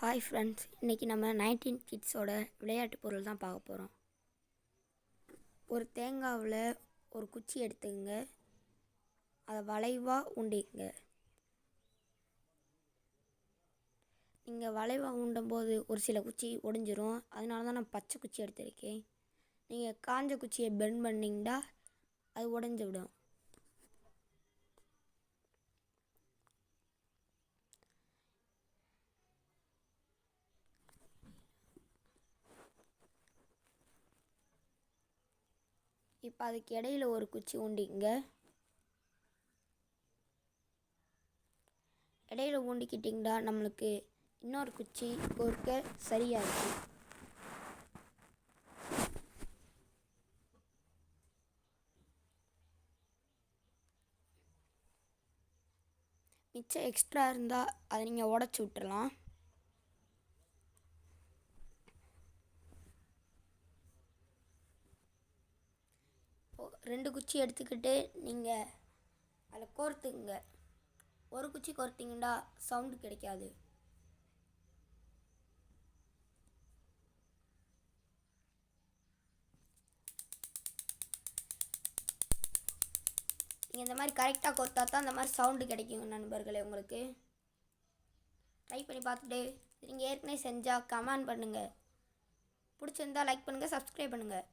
Hi friends, இன்றைக்கி நம்ம 19 கிட்ஸோட விளையாட்டு பொருள் தான் பார்க்க போகிறோம். ஒரு தேங்காவில் ஒரு குச்சி எடுத்துங்க, அதை வளைவாக உண்டிங்க. நீங்கள் வளைவாக உண்டும்போது ஒரு சில குச்சி ஒடிஞ்சிரும். அதனால தான் நான் பச்சை குச்சி எடுத்திருக்கேன். நீங்கள் காஞ்ச குச்சியை பெண்ட் பண்ணிங்கன்னா அது உடஞ்சி விடும். இப்போ அதுக்கு இடையில ஒரு குச்சி ஊண்டிங்க. இடையில ஊண்டிக்கிட்டிங்கன்னா நம்மளுக்கு இன்னொரு குச்சி பொறுக்க சரியாயிடுச்சு. மிச்சம் எக்ஸ்ட்ரா இருந்தால் அதை நீங்கள் உடச்சி விட்டுறலாம். ரெண்டு குச்சி எடுத்துக்கிட்டு நீங்கள் அதில் கோர்த்துங்க. ஒரு குச்சி கோர்த்திங்கன்னா சவுண்டு கிடைக்காது. நீங்கள் இந்த மாதிரி கரெக்டாக கோர்த்தா தான் இந்த மாதிரி சவுண்டு கிடைக்குங்க நண்பர்களே. உங்களுக்கு ட்ரை பண்ணி பார்த்துட்டு நீங்கள் ஏற்கனவே செஞ்சால் கமெண்ட் பண்ணுங்கள். பிடிச்சிருந்தா லைக் பண்ணுங்கள், சப்ஸ்கிரைப் பண்ணுங்கள்.